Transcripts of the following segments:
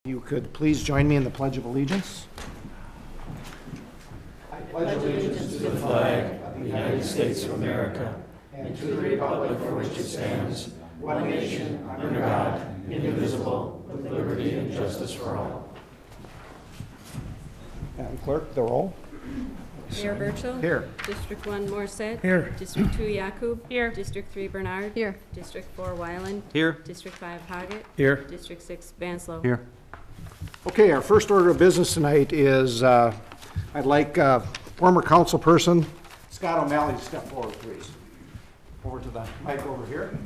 You could please join me in the Pledge of Allegiance. I pledge allegiance to the flag of the United States of America and to the republic for which it stands, one nation, under God, indivisible, with liberty and justice for all. Madam Clerk, the roll. Mayor Burchill. Here. District 1 Morset. Here. District 2 Yakub. Here. District 3 Bernard. Here. District 4 Wyland. Here. District 5 Hoggett. Here. District 6 Banslow. Here. Okay, our first order of business tonight is I'd like former council person Scott O'Malley to step forward, please. Over to the mic over here.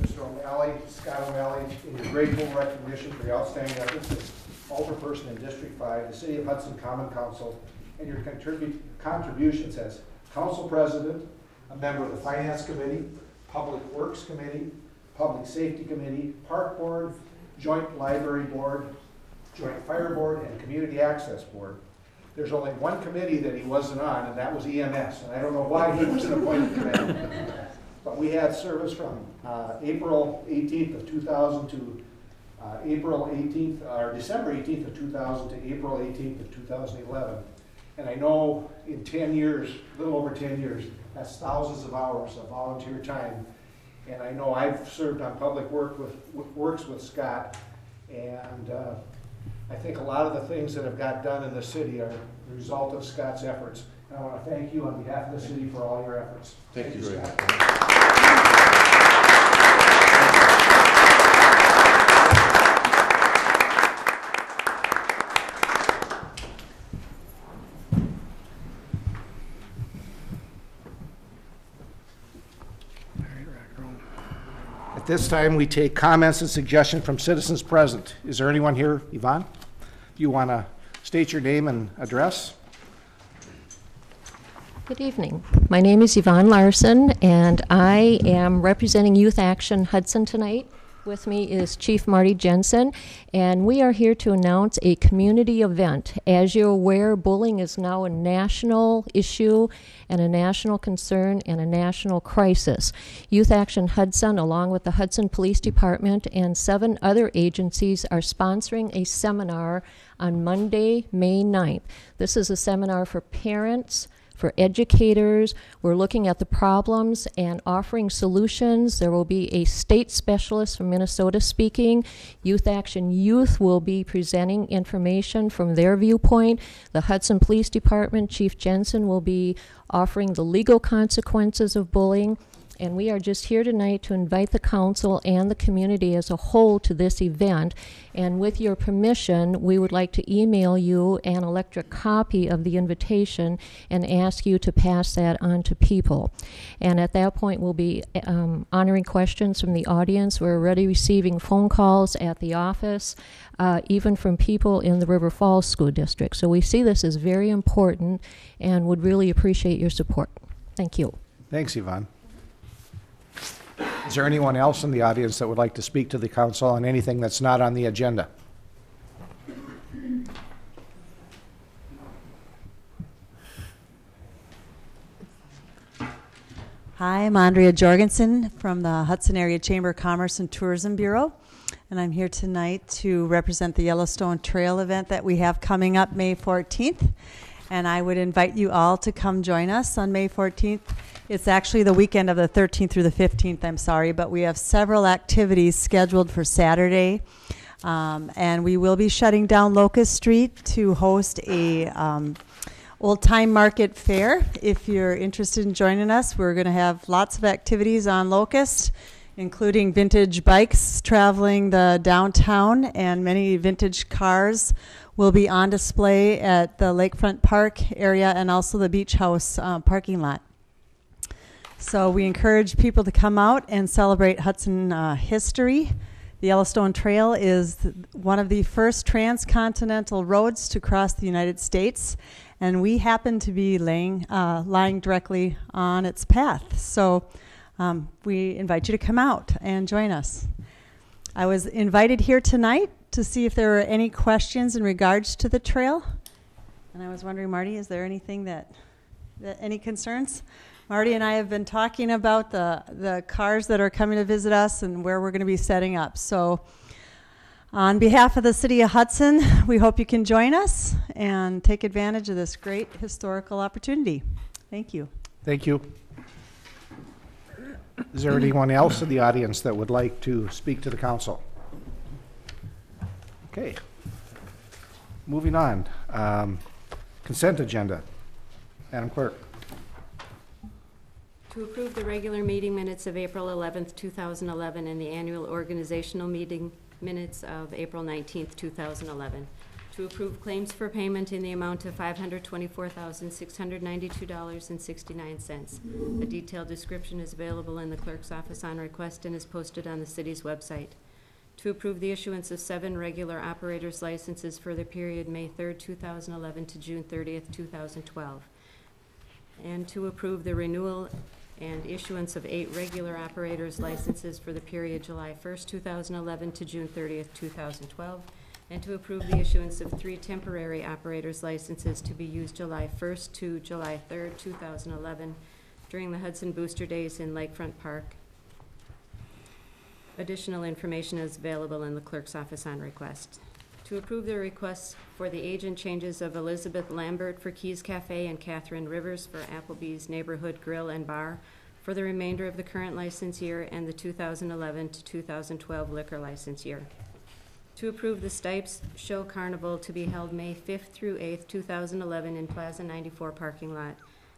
Mr. O'Malley, Scott O'Malley, in your grateful recognition for your outstanding efforts as alderperson in District 5, the City of Hudson Common Council, and your contributions as council president, a member of the Finance Committee, Public Works Committee, Public Safety Committee, Park Board, Joint Library Board, Joint Fire Board, and Community Access Board. There's only one committee that he wasn't on, and that was EMS, and I don't know why he was an appointed committee. But we had service from April 18th of 2000 to December 18th of 2000 to April 18th of 2011. And I know in 10 years, a little over 10 years, that's thousands of hours of volunteer time. And I know I've served on Public Works with Scott, and I think a lot of the things that have got done in the city are the result of Scott's efforts. And I want to thank you on behalf of the city for all your efforts. Thank you, Scott. At this time, we take comments and suggestions from citizens present. Is there anyone here, Yvonne? Do you want to state your name and address? Good evening. My name is Yvonne Larson, and I am representing Youth Action Hudson tonight. With me is Chief Marty Jensen, and we are here to announce a community event. As you're aware, bullying is now a national issue and a national concern and a national crisis. Youth Action Hudson, along with the Hudson Police Department and 7 other agencies, are sponsoring a seminar on Monday, May 9th. This is a seminar for parents, for educators. We're looking at the problems and offering solutions. There will be a state specialist from Minnesota speaking. Youth Action Youth will be presenting information from their viewpoint. The Hudson Police Department, Chief Jensen, will be offering the legal consequences of bullying. And we are just here tonight to invite the council and the community as a whole to this event. And with your permission, we would like to email you an electronic copy of the invitation and ask you to pass that on to people. And at that point, we'll be honoring questions from the audience. We're already receiving phone calls at the office, even from people in the River Falls School District. So we see this as very important and would really appreciate your support. Thank you. Thanks, Yvonne. Is there anyone else in the audience that would like to speak to the council on anything that's not on the agenda? Hi, I'm Andrea Jorgensen from the Hudson Area Chamber of Commerce and Tourism Bureau, and I'm here tonight to represent the Yellowstone Trail event that we have coming up May 14th. And I would invite you all to come join us on May 14th. It's actually the weekend of the 13th through the 15th, I'm sorry, but we have several activities scheduled for Saturday. And we will be shutting down Locust Street to host a old time market fair. If you're interested in joining us, we're going to have lots of activities on Locust, including vintage bikes traveling the downtown, and many vintage cars will be on display at the Lakefront Park area and also the Beach House parking lot. So we encourage people to come out and celebrate Hudson history. The Yellowstone Trail is one of the first transcontinental roads to cross the United States, and we happen to be lying directly on its path. So we invite you to come out and join us. I was invited here tonight to see if there were any questions in regards to the trail. And I was wondering, Marty, is there anything any concerns? Marty and I have been talking about the cars that are coming to visit us and where we're going to be setting up. So on behalf of the City of Hudson, we hope you can join us and take advantage of this great historical opportunity. Thank you. Thank you. Is there anyone else in the audience that would like to speak to the council? Okay. Moving on. Consent agenda. Madam Clerk. To approve the regular meeting minutes of April 11th, 2011, and the annual organizational meeting minutes of April 19th, 2011. To approve claims for payment in the amount of $524,692.69. A detailed description is available in the clerk's office on request and is posted on the city's website. To approve the issuance of 7 regular operators licenses for the period May 3rd, 2011 to June 30th, 2012. And to approve the renewal and issuance of 8 regular operators licenses for the period July 1st, 2011 to June 30th, 2012, and to approve the issuance of 3 temporary operators licenses to be used July 1st to July 3rd, 2011 during the Hudson Booster Days in Lakefront Park. Additional information is available in the clerk's office on request. To approve the requests for the agent changes of Elizabeth Lambert for Keys Cafe and Catherine Rivers for Applebee's Neighborhood Grill and Bar for the remainder of the current license year and the 2011 to 2012 liquor license year. To approve the Stipes Show Carnival to be held May 5th through 8th, 2011 in Plaza 94 parking lot,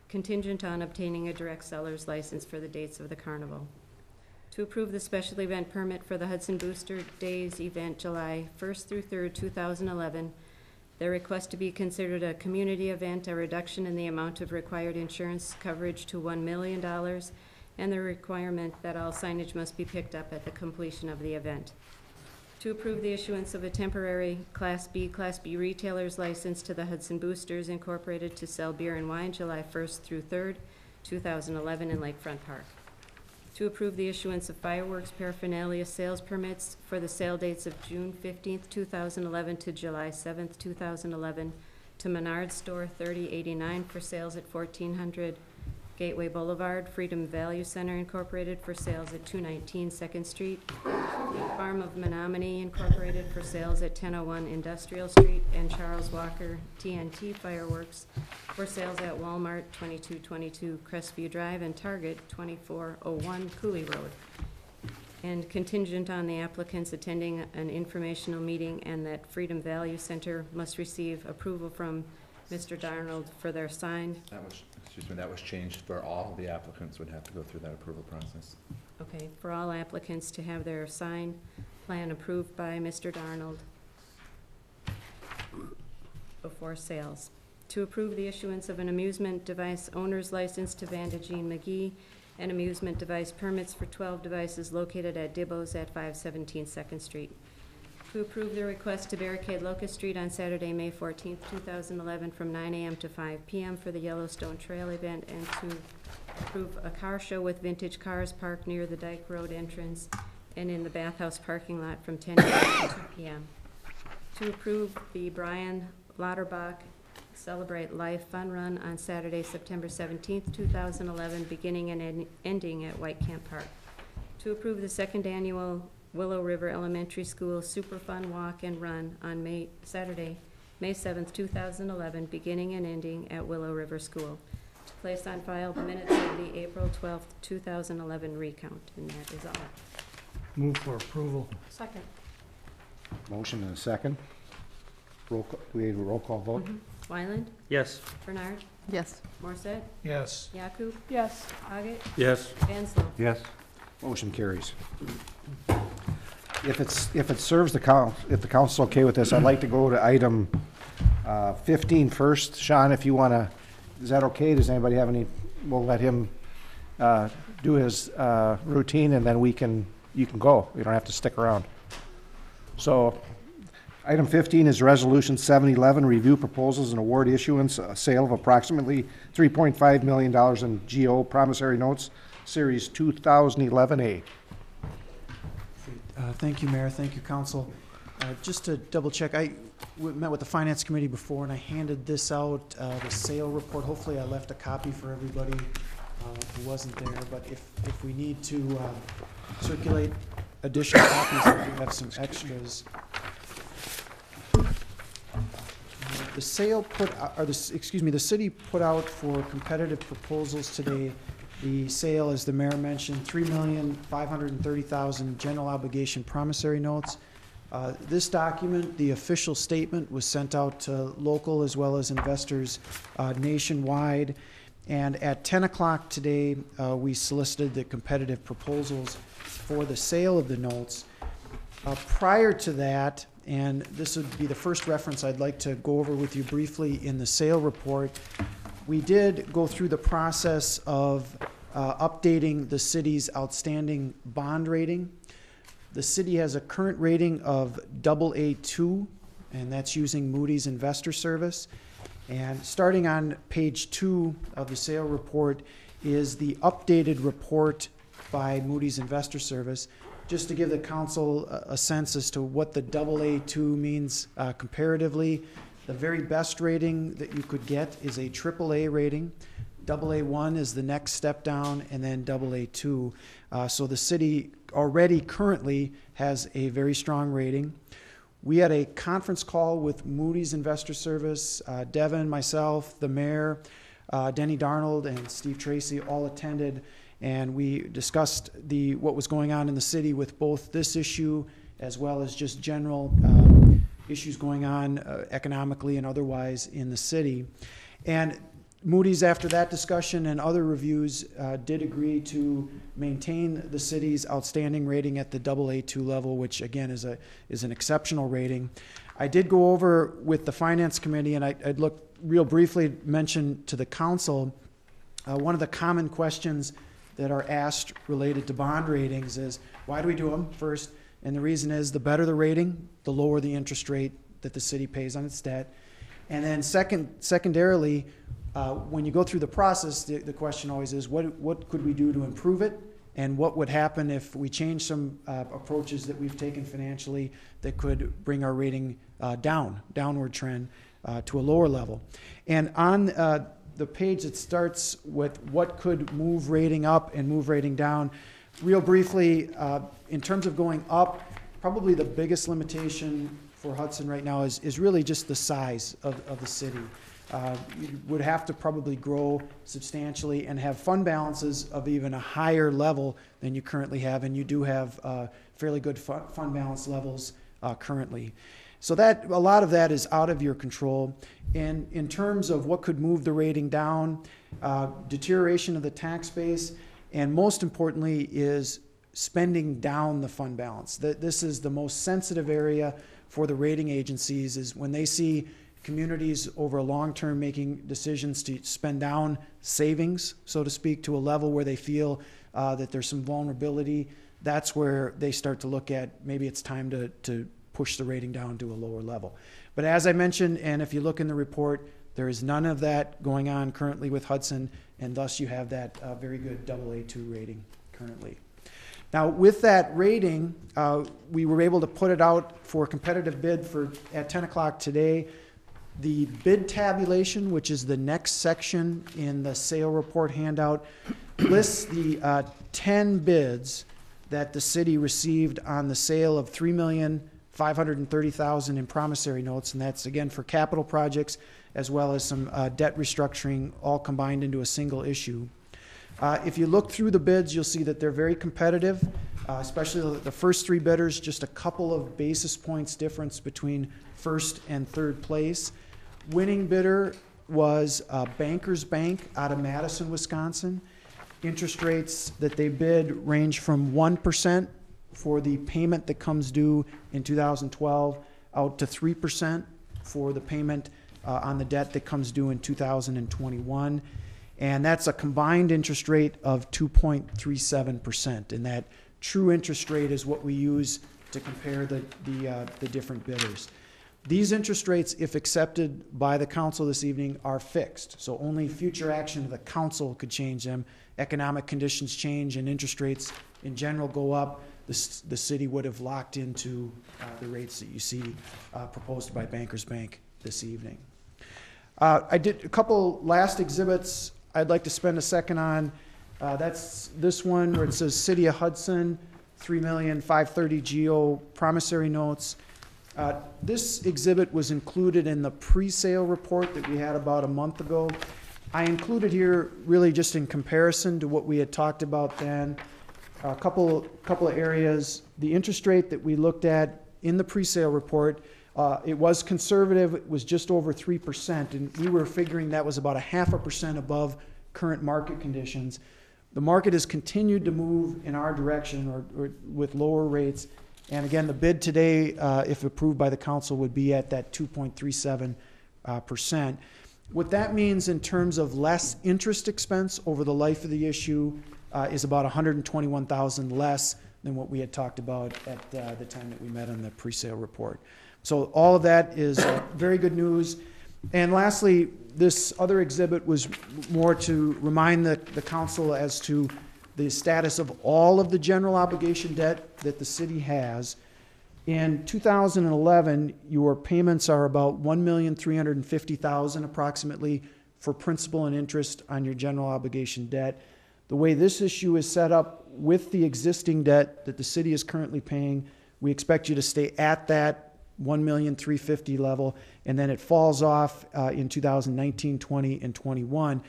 contingent on obtaining a direct seller's license for the dates of the carnival. To approve the special event permit for the Hudson Booster Days event July 1st through 3rd, 2011. Their request to be considered a community event, a reduction in the amount of required insurance coverage to $1 million, and the requirement that all signage must be picked up at the completion of the event. To approve the issuance of a temporary Class B retailer's license to the Hudson Boosters Incorporated to sell beer and wine July 1st through 3rd, 2011 in Lakefront Park. To approve the issuance of fireworks paraphernalia sales permits for the sale dates of June 15th, 2011 to July 7th, 2011 to Menard's Store 3089 for sales at 1400 Gateway Boulevard, Freedom Value Center Incorporated for sales at 219 2nd Street, Farm of Menominee Incorporated for sales at 1001 Industrial Street, and Charles Walker TNT Fireworks for sales at Walmart 2222 Crestview Drive and Target 2401 Cooley Road. And contingent on the applicants attending an informational meeting and that Freedom Value Center must receive approval from Mr. Darnold for their sign. That was changed for all the applicants would have to go through that approval process. Okay, for all applicants to have their sign plan approved by Mr. Darnold before sales. To approve the issuance of an amusement device owner's license to Vanda Jean McGee and amusement device permits for 12 devices located at Dibbo's at 517 2nd Street. To approve the request to barricade Locust Street on Saturday, May 14th, 2011 from 9 a.m. to 5 p.m. for the Yellowstone Trail event, and to approve a car show with vintage cars parked near the Dyke Road entrance and in the bathhouse parking lot from 10 a.m. to 2 p.m. To approve the Brian Lauterbach Celebrate Life Fun Run on Saturday, September 17th, 2011, beginning and ending at White Camp Park. To approve the 2nd annual Willow River Elementary School Super Fun Walk and Run on Saturday, May 7th, 2011, beginning and ending at Willow River School. To place on file the minutes of the April 12th, 2011 recount, and that is all. Move for approval. Second. Motion and a second. Roll call, do we have a roll call vote? Wyland? Yes. Bernard? Yes. Morset? Yes. Yakub? Yes. Haggett? Yes. Vanslo? Yes. Motion carries. If it serves the council, if the council's okay with this, I'd like to go to item 15 first. Sean, if you want to, is that okay? Does anybody have any? We'll let him do his routine, and then you can go. You don't have to stick around. So, item 15 is Resolution 711, review proposals and award issuance, a sale of approximately $3.5 million in GO promissory notes, Series 2011A. Thank you, Mayor. Thank you, Council. Just to double check, I met with the Finance Committee before and I handed this out, the sale report. Hopefully I left a copy for everybody who wasn't there, but if we need to circulate additional copies, I do have some extras. The city put out for competitive proposals today. The sale, as the mayor mentioned, 3,530,000 general obligation promissory notes. This document, the official statement, was sent out to local as well as investors nationwide. And at 10 o'clock today, we solicited the competitive proposals for the sale of the notes. Prior to that, and this would be the first reference I'd like to go over with you briefly in the sale report, we did go through the process of updating the city's outstanding bond rating. The city has a current rating of AA2, and that's using Moody's Investor Service. And starting on page 2 of the sale report is the updated report by Moody's Investor Service, just to give the council a sense as to what the AA2 means comparatively. The very best rating that you could get is a AAA rating. AA1 is the next step down, and then AA2. So the city already currently has a very strong rating. We had a conference call with Moody's Investor Service. Devin, myself, the mayor, Denny Darnold, and Steve Tracy all attended, and we discussed what was going on in the city with both this issue as well as just general issues going on economically and otherwise in the city. And Moody's, after that discussion and other reviews, did agree to maintain the city's outstanding rating at the AA2 level, which again is an exceptional rating. I did go over with the Finance Committee, and I'd look real briefly mention to the council, one of the common questions that are asked related to bond ratings is, why do we do them first? And the reason is, the better the rating, the lower the interest rate that the city pays on its debt. And then secondarily, when you go through the process, the question always is, what could we do to improve it? And what would happen if we change some approaches that we've taken financially that could bring our rating downward trend to a lower level? And on the page that starts with what could move rating up and move rating down, real briefly, in terms of going up, probably the biggest limitation for Hudson right now is really just the size of the city. You would have to probably grow substantially and have fund balances of even a higher level than you currently have, and you do have fairly good fund balance levels currently. So that a lot of that is out of your control. And in terms of what could move the rating down, deterioration of the tax base, and most importantly is spending down the fund balance. This is the most sensitive area for the rating agencies, is when they see communities over a long term making decisions to spend down savings, so to speak, to a level where they feel that there's some vulnerability. That's where they start to look at, maybe it's time to push the rating down to a lower level. But as I mentioned, and if you look in the report, there is none of that going on currently with Hudson, and thus you have that very good AA2 rating currently. Now, with that rating, we were able to put it out for competitive bid at 10 o'clock today. The bid tabulation, which is the next section in the sale report handout, lists the 10 bids that the city received on the sale of $3,530,000 in promissory notes, and that's again for capital projects as well as some debt restructuring, all combined into a single issue. If you look through the bids, you'll see that they're very competitive, especially the first 3 bidders, just a couple of basis points difference between first and third place. Winning bidder was Bankers Bank out of Madison, Wisconsin. Interest rates that they bid range from 1% for the payment that comes due in 2012 out to 3% for the payment on the debt that comes due in 2021. And that's a combined interest rate of 2.37%. And that true interest rate is what we use to compare the different bidders. These interest rates, if accepted by the council this evening, are fixed. So only future action of the council could change them. Economic conditions change and interest rates in general go up. The city would have locked into the rates that you see proposed by Bankers Bank this evening. I did a couple last exhibits I'd like to spend a second on. That's this one where it says City of Hudson, 3,530,000 GO promissory notes. This exhibit was included in the pre-sale report that we had about a month ago. I included here really just in comparison to what we had talked about then. A couple of areas. The interest rate that we looked at in the pre-sale report, it was conservative. It was just over 3%, and we were figuring that was about 0.5% above current market conditions. The market has continued to move in our direction or with lower rates. And again, the bid today, if approved by the council, would be at that 2.37%. What that means in terms of less interest expense over the life of the issue is about $121,000 less than what we had talked about at the time that we met on the pre-sale report. So all of that is very good news. And lastly, this other exhibit was more to remind the council as to the status of all of the general obligation debt that the city has. In 2011, your payments are about $1,350,000 approximately for principal and interest on your general obligation debt. The way this issue is set up with the existing debt that the city is currently paying, we expect you to stay at that $1,350,000 level, and then it falls off in 2019, 20, and 21.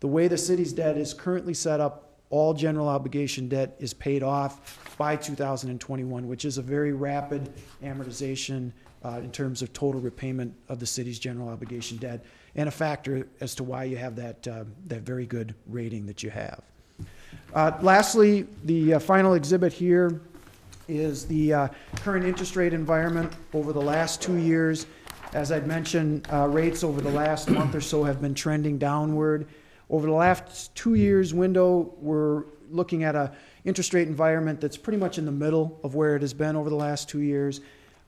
The way the city's debt is currently set up, all general obligation debt is paid off by 2021, which is a very rapid amortization in terms of total repayment of the city's general obligation debt, and a factor as to why you have that very good rating that you have. Lastly, the final exhibit here is the current interest rate environment over the last 2 years. As I'd mentioned, rates over the last month or so have been trending downward. Over the last 2 years window, we're looking at an interest rate environment that's pretty much in the middle of where it has been over the last 2 years.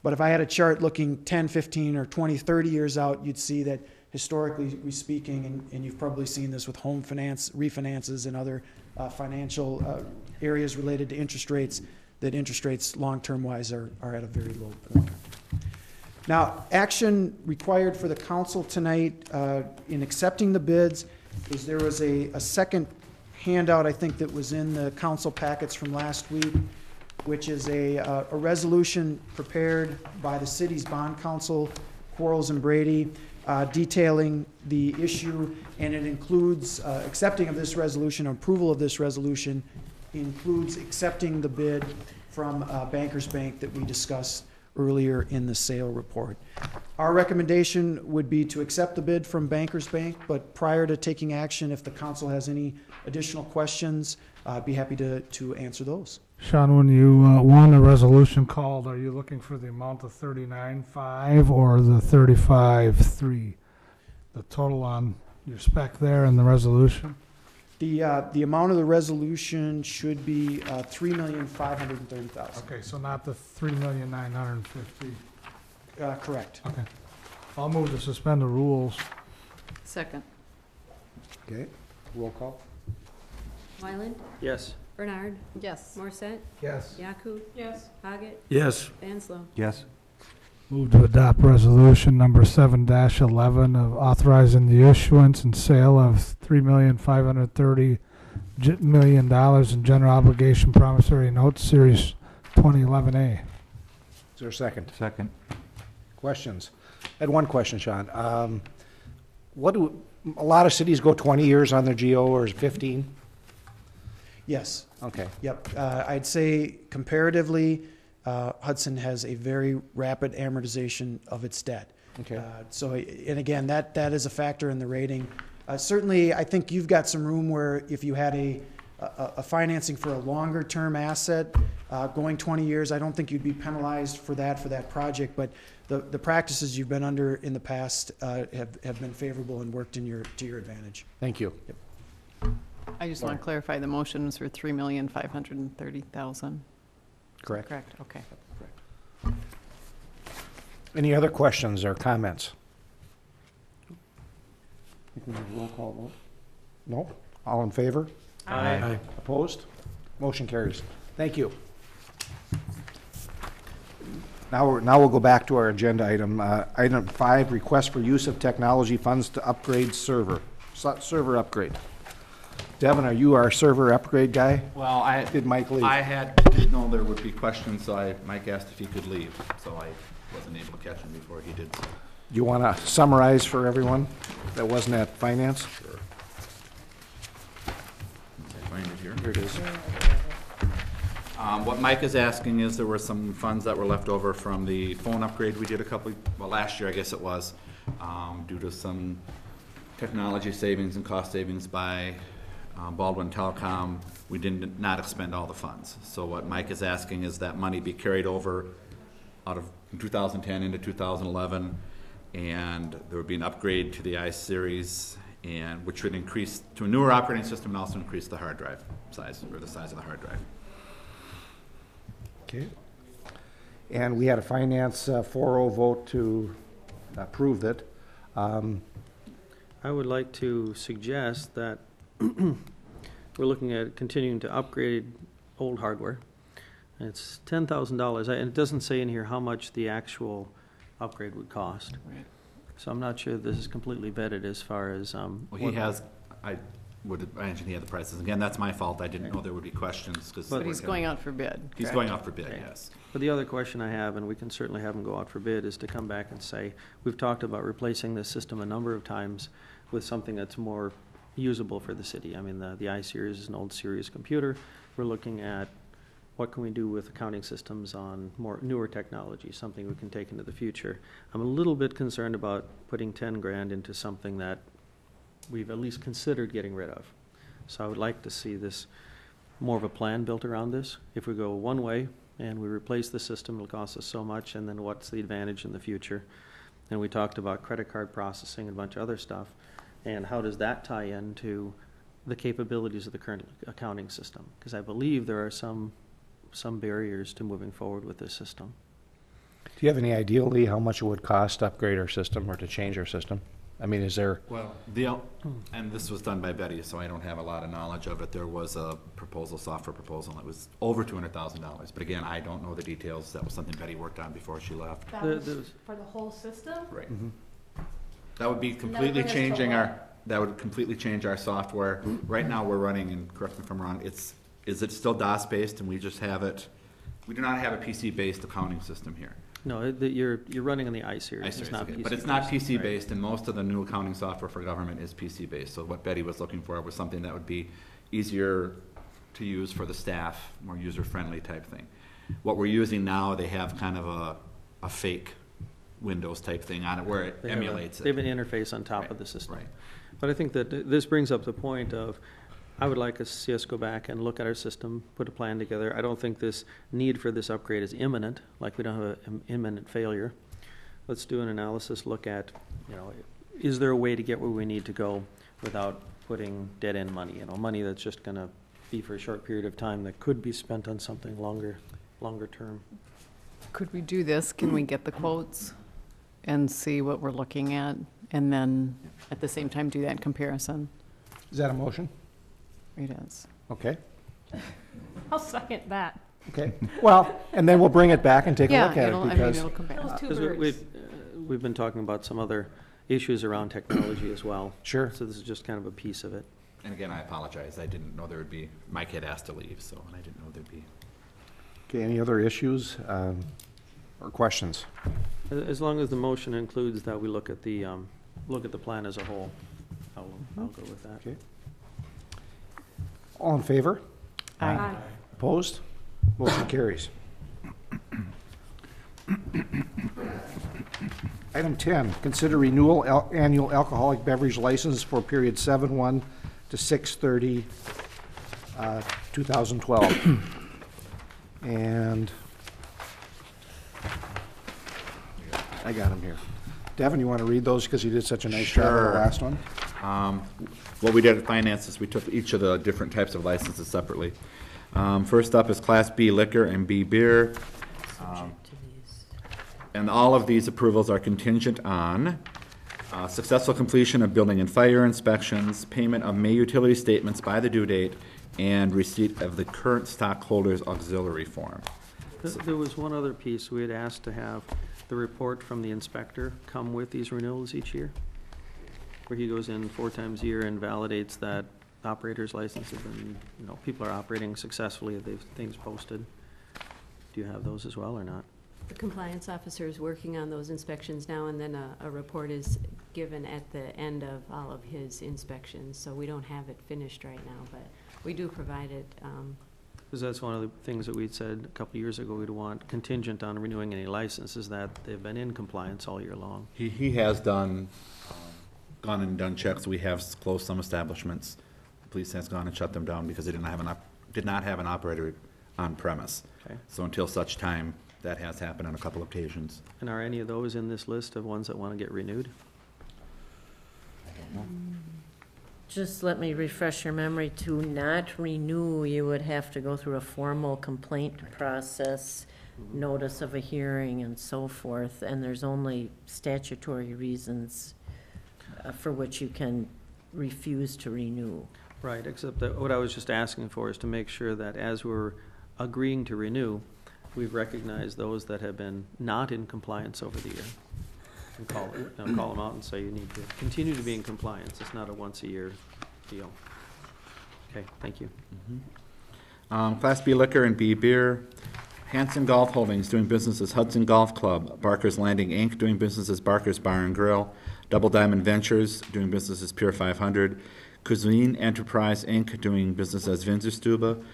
But if I had a chart looking 10, 15, or 20, 30 years out, you'd see that historically speaking, and you've probably seen this with home finance, refinances, and other financial areas related to interest rates, that interest rates long-term wise are at a very low point. Now, action required for the council tonight in accepting the bids is there was a second handout, I think, that was in the council packets from last week, which is a resolution prepared by the city's bond counsel, Quarles and Brady, detailing the issue, and it includes accepting of this resolution, approval of this resolution, includes accepting the bid from Bankers Bank that we discussed earlier in the sale report. Our recommendation would be to accept the bid from Bankers Bank, but prior to taking action, if the council has any additional questions, I'd be happy to answer those. Sean, when you want a resolution called, are you looking for the amount of 39.5 or the 35.3? The total on your spec there and the resolution? The amount of the resolution should be $3,530,000. Okay, so not the $3,950,000. Correct. Okay. I'll move to suspend the rules. Second. Okay, roll call. Wyland? Yes. Bernard? Yes. Morset? Yes. Yaku? Yes. Haggett? Yes. Vanslo? Yes. Move to adopt resolution number 7-11 of authorizing the issuance and sale of $3,530 million in general obligation promissory notes, series 2011A. Is there a second? Second. Questions? I had one question, Sean. A lot of cities go 20 years on their GO, or is it 15? Yes. Okay. Yep. I'd say comparatively, Hudson has a very rapid amortization of its debt. Okay. And again, that is a factor in the rating. Certainly, I think you've got some room where if you had a financing for a longer term asset going 20 years, I don't think you'd be penalized for that project. But the practices you've been under in the past have been favorable and worked to your advantage. Thank you. Yep. I just want to clarify, the motion was for $3,530,000. Correct. Correct, okay. Any other questions or comments? Roll call vote. No? All in favor? Aye. Opposed? Motion carries. Thank you. Now we'll go back to our agenda item. Item 5, request for use of technology funds to upgrade server upgrade. Devin, are you our server upgrade guy? Well, Did Mike leave? didn't know there would be questions, so Mike asked if he could leave, so I wasn't able to catch him before he did. You want to summarize for everyone that wasn't at finance? Sure. Find it here. Here it is. What Mike is asking is there were some funds that were left over from the phone upgrade we did last year, I guess it was, due to some technology savings and cost savings by Baldwin Telecom. We did not expend all the funds. So what Mike is asking is that money be carried over out of 2010 into 2011, and there would be an upgrade to the I-Series, and which would increase to a newer operating system and also increase the hard drive size, or the size of the hard drive. Okay. And we had a finance 4-0 vote to approve it. I would like to suggest that we're looking at continuing to upgrade old hardware. It's $10,000, and it doesn't say in here how much the actual upgrade would cost. Right. So I'm not sure this is completely vetted as far as, Well, he has, I would imagine he had the prices. Again, that's my fault. I didn't know there would be questions, because. But he's going out for bid, He's correct? going out for bid, Okay. yes. But the other question I have, and we can certainly have them go out for bid, is to come back and say, we've talked about replacing this system a number of times with something that's more usable for the city. I mean, the I-Series is an old series computer. We're looking at what can we do with accounting systems on newer technology, something we can take into the future. I'm a little bit concerned about putting 10 grand into something that we've at least considered getting rid of. So I would like to see this, more of a plan built around this. If we go one way and we replace the system, it'll cost us so much, and then what's the advantage in the future? And we talked about credit card processing and a bunch of other stuff, and how does that tie into the capabilities of the current accounting system? Because I believe there are some barriers to moving forward with this system. Do you have any idea, Lee, how much it would cost to upgrade our system or to change our system? I mean, is there? Well, and this was done by Betty, so I don't have a lot of knowledge of it. There was a software proposal that was over $200,000. But again, I don't know the details. That was something Betty worked on before she left. That was for the whole system? Right. Mm-hmm. That would be completely bring us to changing what? that would completely change our software. Right now, we're running, and correct me if I'm wrong, is it still DOS-based, and we just have it, we do not have a PC-based accounting system here. No, you're running on the I-Series. I-Series, It's not okay. PC. But it's not PC-based, and most of the new accounting software for government is PC-based. So what Betty was looking for was something that would be easier to use for the staff, more user-friendly type thing. What we're using now, they have kind of a fake Windows type thing on it where it emulates They have it. an interface on top Right, of the system. right. But I think that this brings up the point of, I would like to see us go back and look at our system, put a plan together. I don't think this need for this upgrade is imminent, like we don't have an imminent failure. Let's do an analysis, look at, is there a way to get where we need to go without putting dead-end money, money that's just going to be for a short period of time that could be spent on something longer term. Could we do this? Can we get the quotes and see what we're looking at, and then at the same time do that comparison? Is that a motion? It is. Okay. I'll second that. Okay. Well, and then we'll bring it back and take a Yeah, look at it because it'll come back. Those two Because birds. we've been talking about some other issues around technology as well. Sure. So this is just kind of a piece of it. And again, I apologize. I didn't know there would be, Mike had asked to leave, so, and I didn't know there'd be. Okay, any other issues or questions? As long as the motion includes that we look at the plan as a whole, I'll go with that. Okay. All in favor? Aye. Opposed? Motion carries. Item 10, consider renewal annual alcoholic beverage license for period 7/1 to 6/30, 2012. And I got them here. Devin, you want to read those because you did such a nice job on Sure. the last one? What we did at finance is we took each of the different types of licenses separately. First up is Class B liquor and B beer. And all of these approvals are contingent on successful completion of building and fire inspections, payment of May utility statements by the due date, and receipt of the current stockholders auxiliary form. There was one other piece. We had asked to have the report from the inspector come with these renewals each year, where he goes in 4 times a year and validates that operators' licenses and, people are operating successfully, they've things posted. Do you have those as well or not? The compliance officer is working on those inspections now, and then a report is given at the end of all of his inspections. So we don't have it finished right now, but we do provide it. Because that's one of the things that we'd said a couple of years ago, we'd want contingent on renewing any licenses that they've been in compliance all year long. He has done, gone and done checks. We have closed some establishments. The police has gone and shut them down because they did not have an operator on premise. Okay. So until such time, that has happened on a couple of occasions. And are any of those in this list of ones that want to get renewed? Just let me refresh your memory. To not renew, you would have to go through a formal complaint process, notice of a hearing and so forth, and there's only statutory reasons for which you can refuse to renew. Right, except that what I was just asking for is to make sure that as we're agreeing to renew, we've recognized those that have been not in compliance over the year. And call them out and say you need to continue to be in compliance. It's not a once-a-year deal. Okay, thank you. Class B liquor and B beer. Hanson Golf Holdings doing business as Hudson Golf Club. Barker's Landing Inc. doing business as Barker's Bar and Grill. Double Diamond Ventures doing business as Pier 500. Cuisine Enterprise Inc. doing business as Winzerstube.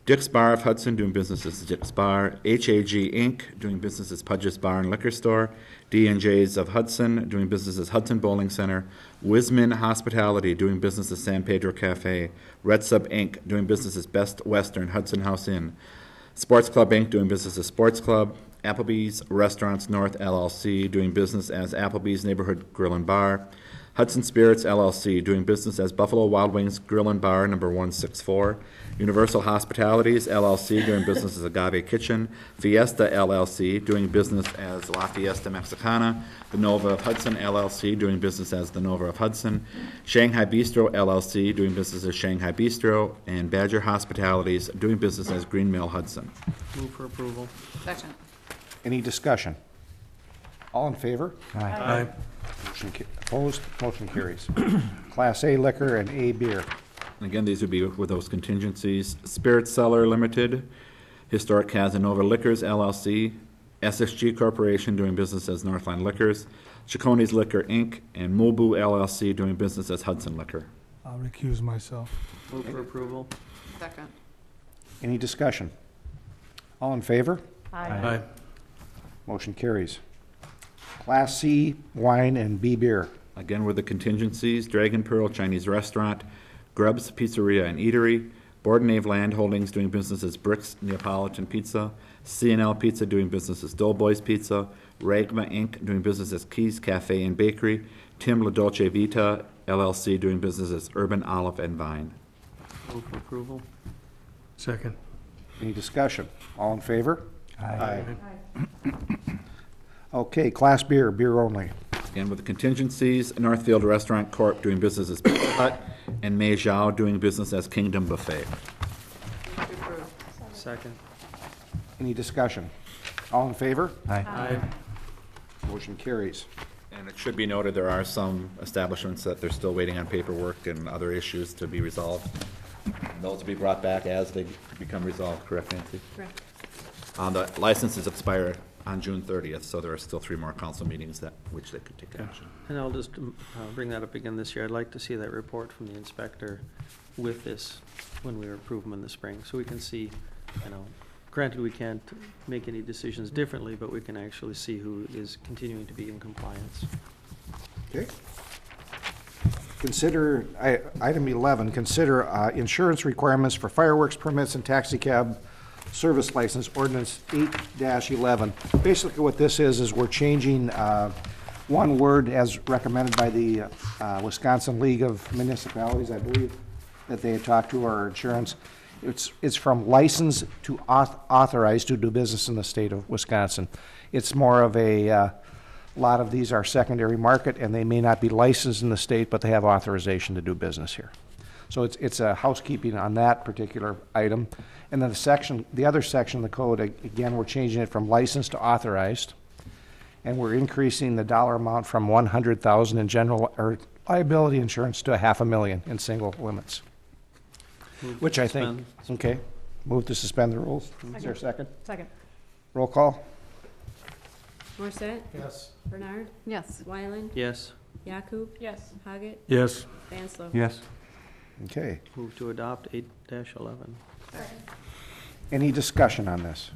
Dick's Bar of Hudson doing business as Dick's Bar. HAG Inc. doing business as Pudge's Bar and Liquor Store. D&J's of Hudson doing business as Hudson Bowling Center. Wisman Hospitality doing business as San Pedro Cafe. Red Sub Inc. doing business as Best Western Hudson House Inn. Sports Club Inc. doing business as Sports Club. Applebee's Restaurants North LLC doing business as Applebee's Neighborhood Grill and Bar. Hudson Spirits LLC doing business as Buffalo Wild Wings Grill and Bar number 164. Universal Hospitalities LLC doing business as Agave Kitchen. Fiesta LLC doing business as La Fiesta Mexicana. The Nova of Hudson LLC doing business as The Nova of Hudson. Shanghai Bistro LLC doing business as Shanghai Bistro. And Badger Hospitalities doing business as Green Mill Hudson. Move for approval. Second. Any discussion? All in favor? Aye. Opposed? Motion carries. Class A liquor and A beer. And again, these would be with those contingencies. Spirit Cellar Limited, Historic Casanova Liquors LLC, SSG Corporation doing business as Northline Liquors, Chaconi's Liquor Inc., and Mobu LLC doing business as Hudson Liquor. I'll recuse myself. Move for approval. Second. Any discussion? All in favor? Aye. Motion carries. Class C wine and B beer. Again, with the contingencies, Dragon Pearl Chinese Restaurant, Grubbs Pizzeria and Eatery, Bordenave Land Holdings doing business as Bricks Neapolitan Pizza, C&L Pizza doing business as Doughboys Pizza, Ragma Inc. doing business as Keys Cafe and Bakery, Tim La Dolce Vita LLC doing business as Urban Olive and Vine. Move for approval. Second. Any discussion? All in favor? Aye. Okay, Class beer, beer only. Again, with the contingencies, Northfield Restaurant Corp. doing business as Pizza Hut, and Mei Zhao doing business as Kingdom Buffet. Second. Any discussion? All in favor? Aye. Motion carries. And it should be noted, there are some establishments that they're still waiting on paperwork and other issues to be resolved. Those will be brought back as they become resolved, correct, Nancy? Correct. The licenses expire on June 30th, so there are still 3 more council meetings which they could take action. And I'll just bring that up again this year. I'd like to see that report from the inspector with this when we approve them in the spring, so we can see, granted, we can't make any decisions differently, but we can actually see who is continuing to be in compliance. Okay. Consider, item 11, consider insurance requirements for fireworks permits and taxi cab service license ordinance 8-11. Basically what this is we're changing one word as recommended by the Wisconsin League of Municipalities, I believe, that they had talked to our insurance. It's from licensed to authorized to do business in the state of Wisconsin. It's more of a lot of these are secondary market, and they may not be licensed in the state, but they have authorization to do business here. So it's a housekeeping on that particular item. And then the other section of the code, again, we're changing it from licensed to authorized, and we're increasing the dollar amount from $100,000 in general or liability insurance to $500,000 in single limits. which I think, okay. Move to suspend the rules. Is there a second? Second. Roll call? Morset? Yes. Bernard? Yes. Wyland? Yes. Yakub? Yes. Haggett? Yes. Vanslo? Yes. Okay. Move to adopt 8-11. Any discussion on this?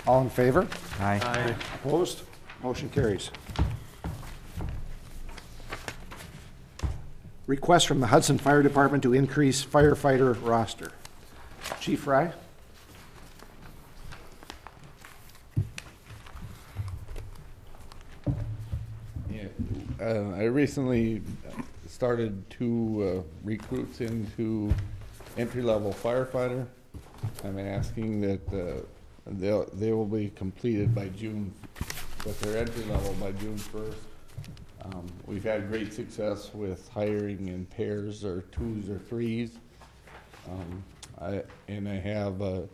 All in favor? Aye. Opposed? Motion carries. Request from the Hudson Fire Department to increase firefighter roster. Chief Fry? Yeah, I recently started two recruits into entry-level firefighter. I'm asking that they will be completed by June, with their entry level by June 1st. We've had great success with hiring in pairs or twos or threes. I have a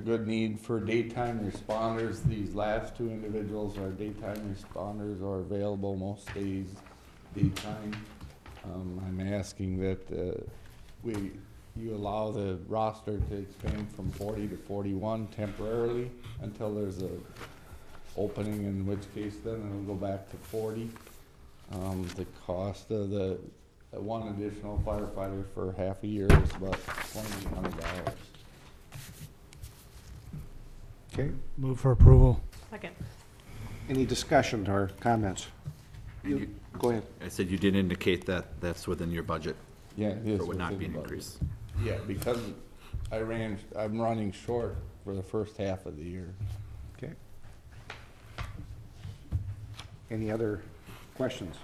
good need for daytime responders. These last two individuals are daytime responders, are available most days daytime. I'm asking that you allow the roster to expand from 40 to 41 temporarily until there's a opening, in which case then it'll go back to 40. The cost of the one additional firefighter for half a year is about $2,800. Okay. Move for approval. Second. Any discussion or comments? Go ahead. I said you did indicate that that's within your budget. Yeah, it is. There would not within be an the budget. increase. Yeah, because I'm running short for the first half of the year. Okay. Any other questions?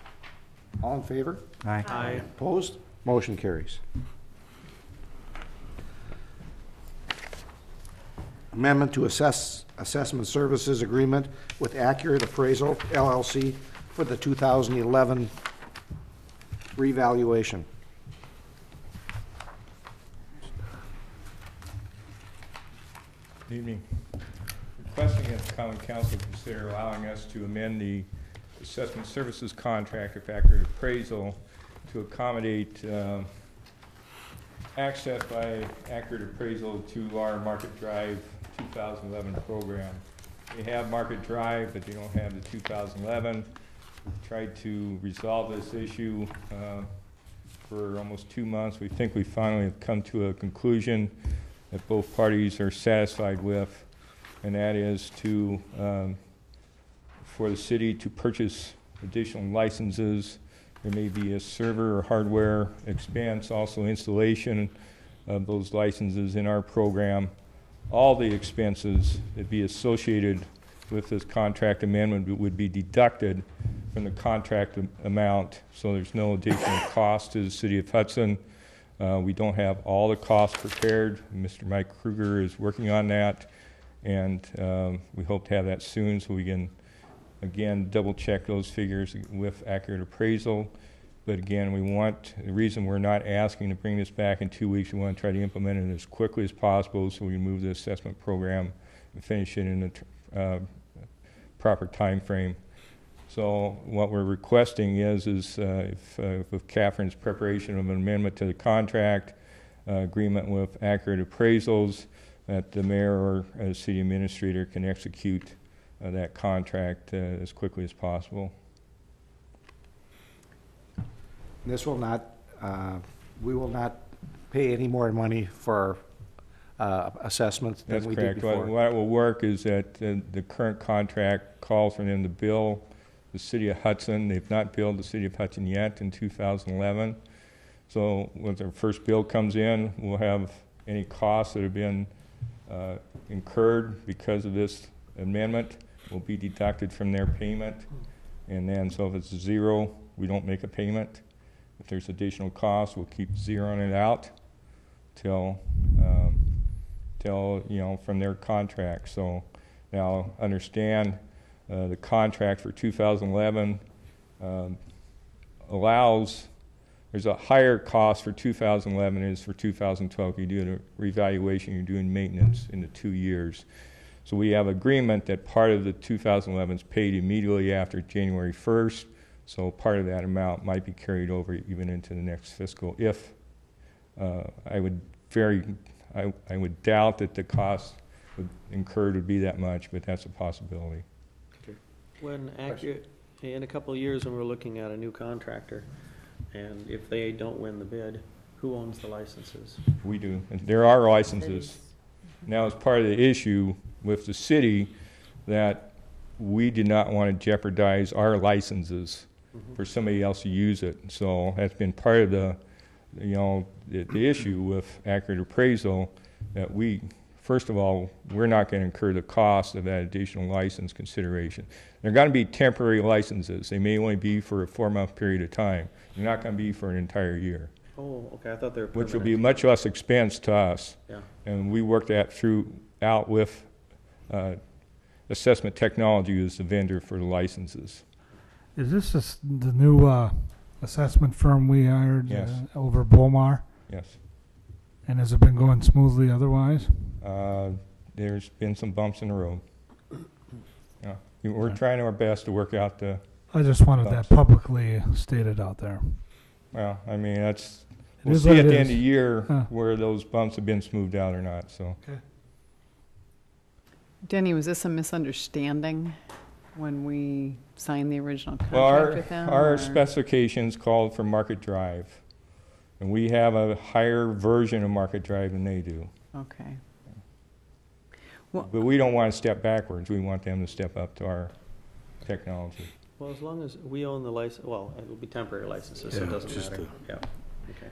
All in favor? Aye. Opposed? Motion carries. Amendment to assessment services agreement with Accurate Appraisal LLC for the 2011 revaluation. Good evening. Requesting that the Common Council consider allowing us to amend the assessment services contract of Accurate Appraisal to accommodate access by Accurate Appraisal to our Market Drive 2011 program. They have Market Drive, but they don't have the 2011. We've tried to resolve this issue for almost 2 months. We think we finally have come to a conclusion that both parties are satisfied with, and that is to for the city to purchase additional licenses. There may be a server or hardware expense, also installation of those licenses in our program. All the expenses that be associated with this contract amendment would be deducted from the contract amount, so there's no additional cost to the city of Hudson. We don't have all the costs prepared. Mr. Mike Kruger is working on that, and we hope to have that soon so we can, again, double check those figures with Accurate Appraisal. But again, the reason we're not asking to bring this back in 2 weeks, we want to try to implement it as quickly as possible so we can move the assessment program and finish it in a proper time frame. So what we're requesting is if with Catherine's preparation of an amendment to the contract, agreement with Accurate Appraisals, that the mayor or city administrator can execute that contract as quickly as possible. This will not, we will not pay any more money for assessments than That's we did correct. before. What will work is that the current contract calls for them to bill the city of Hudson. They've not billed the city of Hudson yet in 2011. So when their first bill comes in, we'll have any costs that have been incurred because of this amendment will be deducted from their payment. And then, so if it's zero, we don't make a payment. If there's additional costs, we'll keep zeroing it out till from their contract. So now understand the contract for 2011 allows, there's a higher cost for 2011 than is for 2012. You do a revaluation, you're doing maintenance in the 2 years. So we have agreement that part of the 2011 is paid immediately after January 1st. So part of that amount might be carried over even into the next fiscal if I would I would doubt that the cost incurred would be that much, but that's a possibility. When accurate, in a couple of years when we're looking at a new contractor, and if they don't win the bid, who owns the licenses? We do. And there are licenses. Now, it's part of the issue with the city that we did not want to jeopardize our licenses for somebody else to use it. So that's been part of the, the issue with accurate appraisal, that we, first of all, we're not going to incur the cost of that additional license consideration. They're going to be temporary licenses. They may only be for a 4-month period of time. They're not going to be for an entire year. Oh, okay, I thought they were Which will permanent. be much less expense to us. Yeah. And we worked that out with Assessment Technology as the vendor for the licenses. Is this the new assessment firm we hired Yes. over Bomar? Yes. And has it been going smoothly otherwise? There's been some bumps in the road. Yeah. We're trying our best to work out the, I just wanted bumps. that publicly stated out there. well, I mean, It we'll is see what at it the end of is. the year Huh. where those bumps have been smoothed out or not, so. Denny, was this a misunderstanding when we signed the original Well, contract with them? our or- specifications called for Market Drive, and we have a higher version of Market Drive than they do. Okay. But we don't want to step backwards. We want them to step up to our technology. Well, as long as we own the license, well, it will be temporary licenses, so it Yeah, doesn't just matter. Yeah, okay.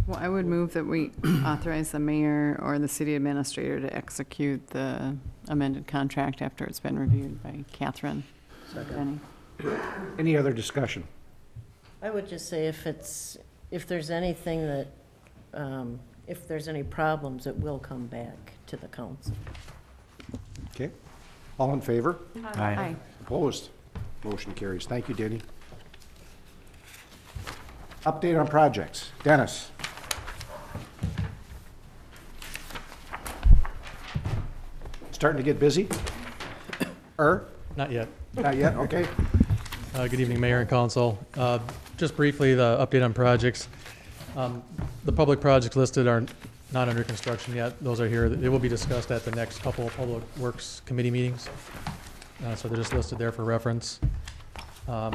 Well, I would move that we authorize the mayor or the city administrator to execute the amended contract after it's been reviewed by Catherine. Second. Denny. Any other discussion? I would just say if there's anything that, if there's any problems, it will come back to the council. Okay. All in favor? Aye. Opposed? Motion carries. Thank you, Denny. Update on projects. Dennis? Starting to get busy? Not yet. Not yet? Okay. Good evening, Mayor and Council. Just briefly, the update on projects. The public projects listed are not under construction yet. Those are here. They will be discussed at the next couple of Public Works Committee meetings. So they're just listed there for reference. 2 of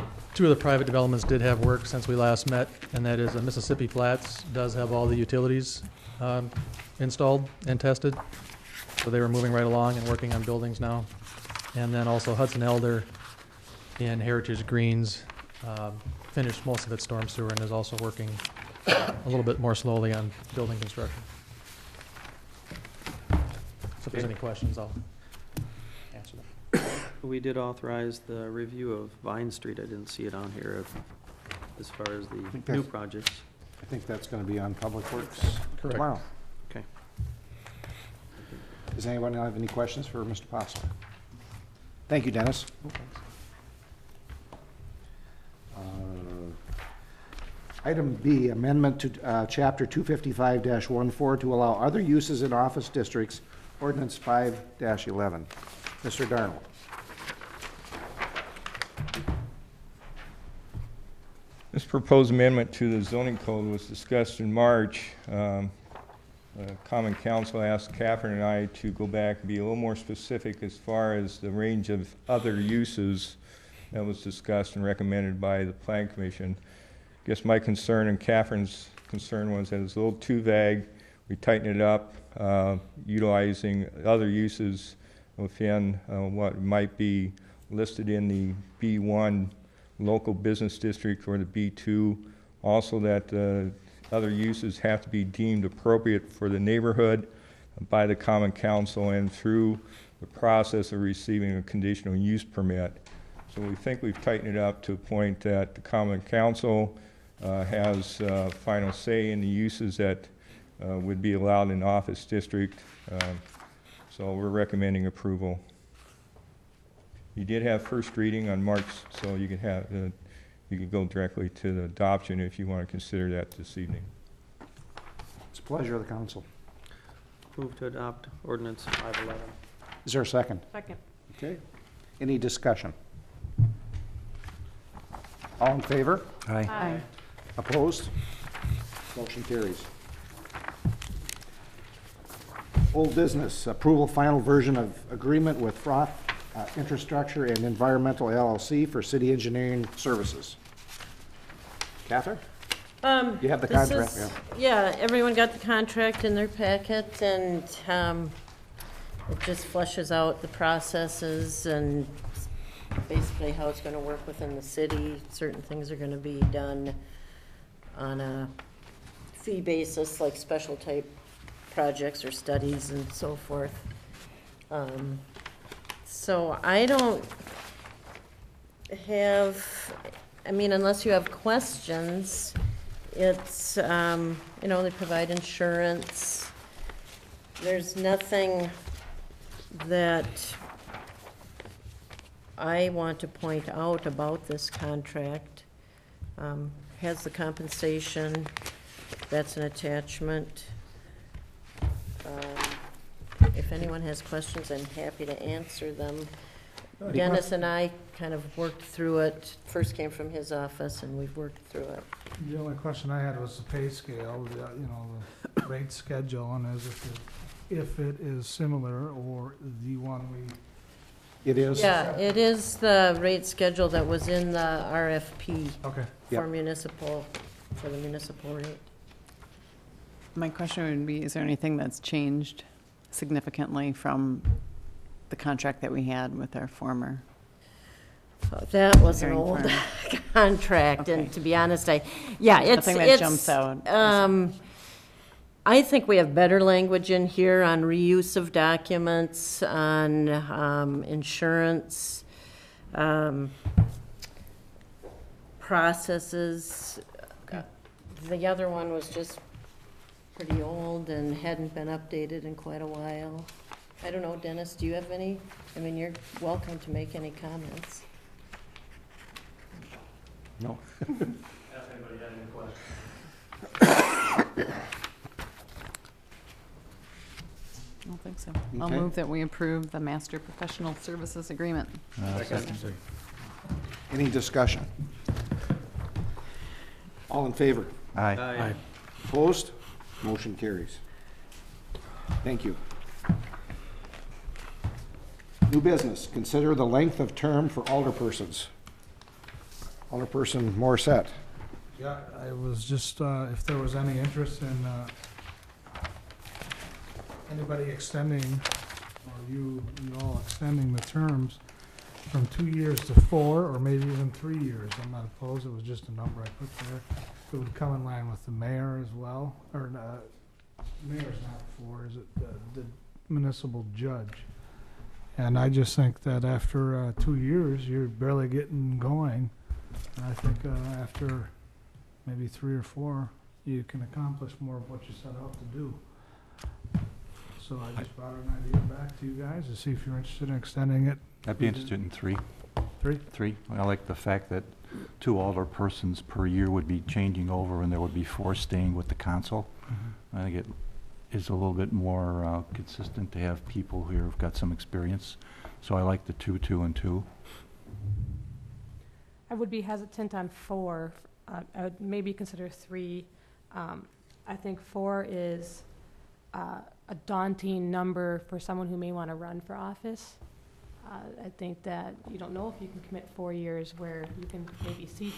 the private developments did have work since we last met, and that is Mississippi Flats does have all the utilities installed and tested. So they were moving right along and working on buildings now. And then also Hudson Elder in Heritage Greens finished most of its storm sewer and is also working a little bit more slowly on building construction. So if there's any questions, I'll answer them. We did authorize the review of Vine Street. I didn't see it on here as far as the new that's- projects. I think that's going to be on Public Works Correct. tomorrow. Okay. Does anyone have any questions for Mr. Postle? Thank you, Dennis. Item B, amendment to Chapter 255-14 to allow other uses in office districts, Ordinance 5-11. Mr. Darnold. This proposed amendment to the zoning code was discussed in March. Common Council asked Catherine and I to go back and be a little more specific as far as the range of other uses that was discussed and recommended by the Plan Commission. I guess my concern and Catherine's concern was that it's a little too vague. We tightened it up, utilizing other uses within what might be listed in the B1 local business district or the B2. Also that other uses have to be deemed appropriate for the neighborhood by the Common Council and through the process of receiving a conditional use permit. So we think we've tightened it up to a point that the Common Council has final say in the uses that would be allowed in the office district. So we're recommending approval. You did have first reading on March, so you could have you could go directly to the adoption if you want to consider that this evening. It's a pleasure of the council. Move to adopt ordinance 511. Is there a second? Second. Okay. Any discussion? All in favor? Aye. Opposed? Motion carries. Old business, approval final version of agreement with Froth Infrastructure and Environmental LLC for city engineering services. Catherine? You have the This contract, is- Yeah, everyone got the contract in their packet, and it just fleshes out the processes and basically how it's gonna work within the city. Certain things are gonna be done on a fee basis, like special type projects or studies and so forth. So I don't have, I mean, unless you have questions, it's, you know, they provide insurance. There's nothing that I want to point out about this contract. Has the compensation, that's an attachment. If anyone has questions, I'm happy to answer them. Dennis and I kind of worked through it, first came from his office, and we've worked through it. The only question I had was the pay scale, the rate schedule, and as if it is similar or the one we. It is? Yeah, it is the rate schedule that was in the RFP. Okay. For municipal, for the municipal rate. My question would be, is there anything that's changed significantly from the contract that we had with our former? That was an Hearing old firm. contract, Okay. and to be honest, yeah, it's. Nothing that jumps out. I think we have better language in here on reuse of documents, on insurance, processes. The other one was just pretty old and hadn't been updated in quite a while. I don't know, Dennis, do you have any? I mean, you're welcome to make any comments. No. Ask anybody had any questions. I don't think so. I'll Okay. move that we approve the master professional services agreement. Any discussion? All in favor? Aye. Opposed? Motion carries. Thank you. New business, consider the length of term for alderpersons. Alderperson Morissette. Yeah, I was just, if there was any interest in anybody extending, or you all extending the terms from 2 years to 4, or maybe even 3 years. I'm not opposed, it was just a number I put there. It would come in line with the mayor as well, or, mayor's not 4, is it, the municipal judge. And I just think that after 2 years, you're barely getting going. And I think after maybe 3 or 4, you can accomplish more of what you set out to do. So I just brought an idea back to you guys to see if you're interested in extending it. I'd be interested in 3. 3? 3. I like the fact that 2 alderpersons per year would be changing over and there would be 4 staying with the council. I think it is a little bit more consistent to have people who have got some experience. So I like the 2, 2, and 2. I would be hesitant on 4. I would maybe consider 3. I think 4 is a daunting number for someone who may want to run for office. I think that you don't know if you can commit 4 years where you can maybe see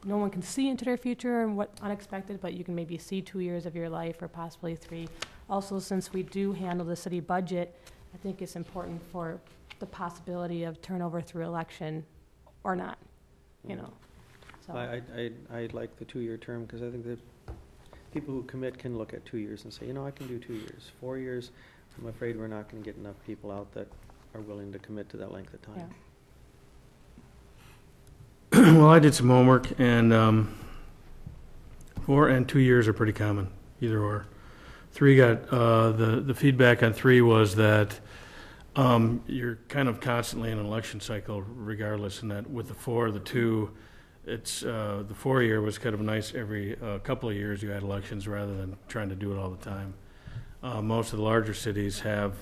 no one can see into their future and what unexpected, but you can maybe see 2 years of your life or possibly 3. Also, since we do handle the city budget, I think it's important for the possibility of turnover through election or not, you know. So. I like the 2-year term because I think that people who commit can look at 2 years and say, you know, I can do 2 years. 4 years, I'm afraid we're not going to get enough people out that are willing to commit to that length of time. Yeah. Well, I did some homework, and 4 and 2 years are pretty common, either or. 3 got, the feedback on 3 was that you're kind of constantly in an election cycle regardless, and that with the 4, the 2, it's, the 4-year was kind of nice every couple of years you had elections rather than trying to do it all the time. Most of the larger cities have,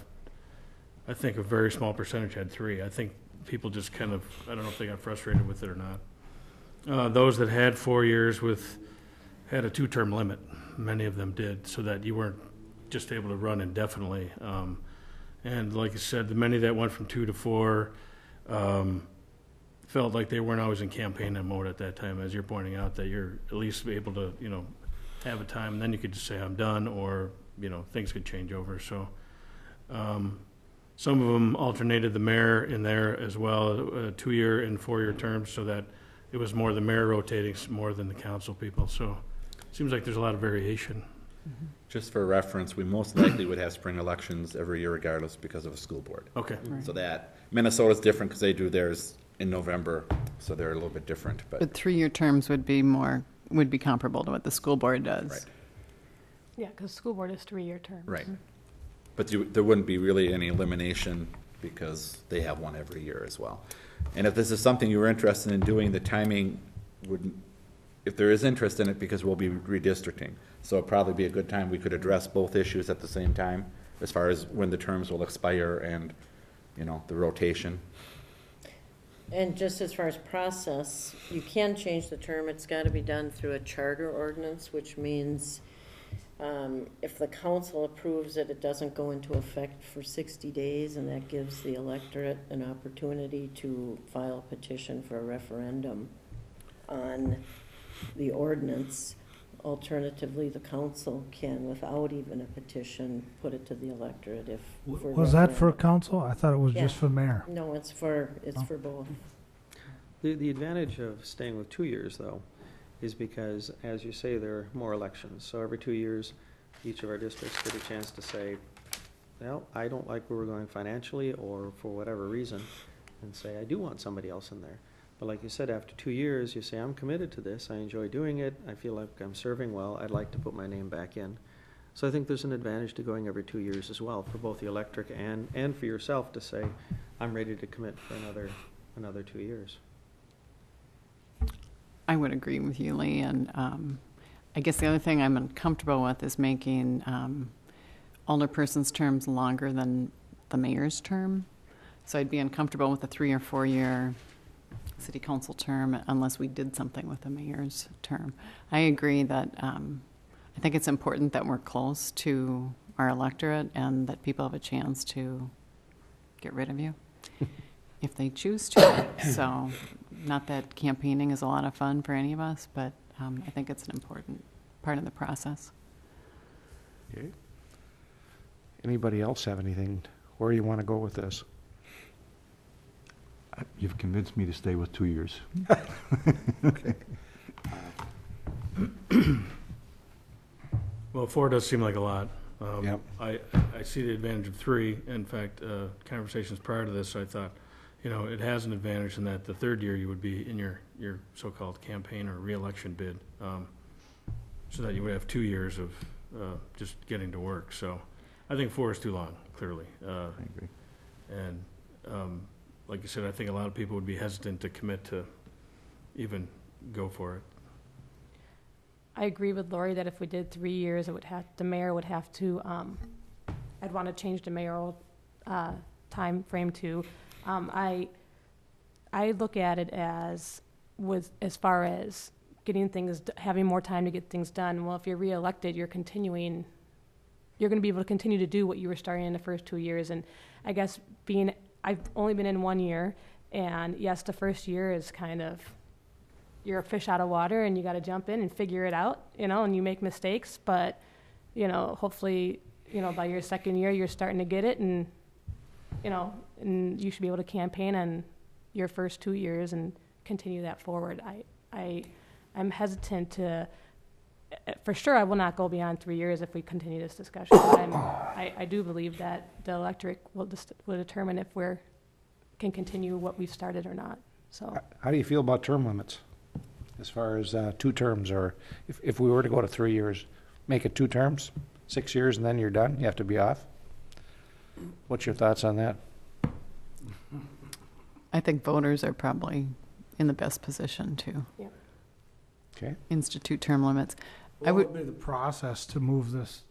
I think a very small percentage had 3. I think people just kind of, I don't know if they got frustrated with it or not. Those that had 4 years had a 2-term limit. Many of them did, so that you weren't just able to run indefinitely. And like I said, the many that went from 2 to 4 felt like they weren't always in campaign mode at that time, as you're pointing out, that you're at least able to, have a time, and then you could just say, I'm done, or, things could change over. So some of them alternated the mayor in there as well, 2-year and 4-year terms, so that it was more the mayor rotating more than the council people. So it seems like there's a lot of variation. Just for reference, we most likely would have spring elections every year regardless because of a school board. Okay. So that, Minnesota's different because they do theirs in November, so they're a little bit different. But 3-year terms would be comparable to what the school board does. Right. Yeah, because school board is 3-year terms. Right. But there wouldn't be really any elimination because they have one every year as well. And if this is something you were interested in doing, the timing wouldn't, if there is interest in it, because we'll be redistricting. So it'd probably be a good time we could address both issues at the same time, as far as when the terms will expire and, the rotation. And just as far as process, you can change the term. It's got to be done through a charter ordinance, which means if the council approves it, it doesn't go into effect for 60 days, and that gives the electorate an opportunity to file a petition for a referendum on the ordinance. Alternatively, the council can, without even a petition, put it to the electorate if. Was that for council? I thought it was just Yeah. for mayor. No, it's for both. The advantage of staying with 2 years, though, is because, as you say, there are more elections. So every 2 years, each of our districts get a chance to say, well, I don't like where we're going financially, or for whatever reason, and say, I do want somebody else in there. But like you said, after 2 years, you say, I'm committed to this, I enjoy doing it, I feel like I'm serving well, I'd like to put my name back in. So I think there's an advantage to going every 2 years as well, for both the electorate and for yourself to say, I'm ready to commit for another 2 years. I would agree with you, Lee, and I guess the other thing I'm uncomfortable with is making alderperson's terms longer than the mayor's term. So I'd be uncomfortable with a 3 or 4 year city council term unless we did something with the mayor's term. I agree that I think it's important that we're close to our electorate and that people have a chance to get rid of you if they choose to. So not that campaigning is a lot of fun for any of us, but I think it's an important part of the process. Okay. Anybody else have anything? Where do you want to go with this? You've convinced me to stay with 2 years. Okay. Well, 4 does seem like a lot. Yep. I see the advantage of 3. In fact, conversations prior to this, I thought, it has an advantage in that the 3rd year you would be in your so-called campaign or re-election bid, so that you would have 2 years of just getting to work. So I think 4 is too long, clearly. I agree. And like you said, I think a lot of people would be hesitant to commit to even go for it. I agree with Lori that if we did 3 years, the mayor would have to, I'd want to change the mayoral time frame to, I look at it as far as getting things, having more time to get things done. Well, if you're reelected, you're going to be able to continue to do what you were starting in the first 2 years. And I guess I've only been in 1 year, and yes, the first year is kind of, you're a fish out of water and you got to jump in and figure it out, and you make mistakes, but, hopefully, by your 2nd year, you're starting to get it, and, and you should be able to campaign on your first 2 years and continue that forward. I'm hesitant to, for sure, I will not go beyond 3 years if we continue this discussion, but I do believe that the electorate will determine if we can continue what we've started or not. So, How do you feel about term limits? As far as 2 terms, or if we were to go to 3 years, make it 2 terms, 6 years, and then you're done, you have to be off? What's your thoughts on that? I think voters are probably in the best position to institute term limits. What would be the process to move this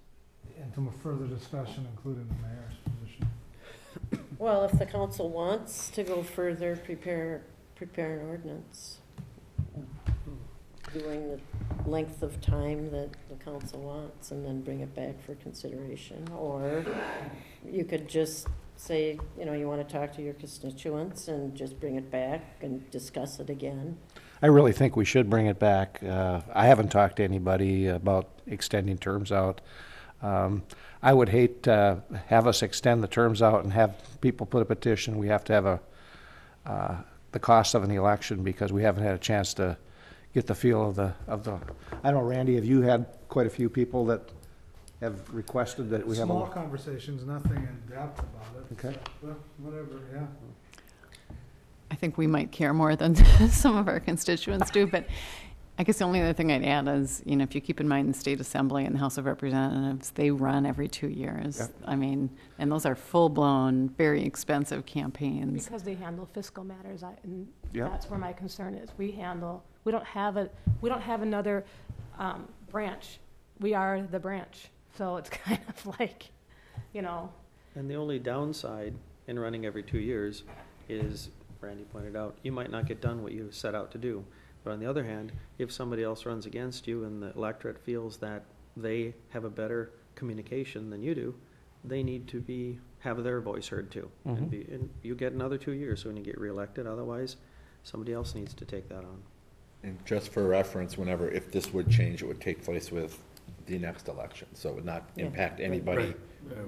into a further discussion, including the mayor's position? Well, if the council wants to go further, prepare an ordinance. Doing length of time that the council wants and then bring it back for consideration. Or you could just say, you know, you want to talk to your constituents and just bring it back and discuss it again. I really think we should bring it back. I haven't talked to anybody about extending terms out. I would hate to have us extend the terms out and have people put a petition. We have to have the cost of an election because we haven't had a chance to get the feel of the. I don't know, Randy, have you had quite a few people that have requested that we have Small conversations, nothing in depth about it. Okay. So, well, whatever, yeah. I think we might care more than some of our constituents do, but I guess the only other thing I'd add is, you know, if you keep in mind the State Assembly and the House of Representatives, they run every 2 years. Yep. I mean, and those are full-blown, very expensive campaigns. Because they handle fiscal matters, and Yep. that's where my concern is. We don't have another branch. We are the branch. So it's kind of like, you know. And the only downside in running every 2 years is, Randy pointed out, you might not get done what you set out to do. But on the other hand, if somebody else runs against you and the electorate feels that they have a better communication than you do, they need to have their voice heard too. And you get another 2 years when you get reelected. Otherwise, somebody else needs to take that on. And just for reference, if this would change, it would take place with the next election, so it would not impact anybody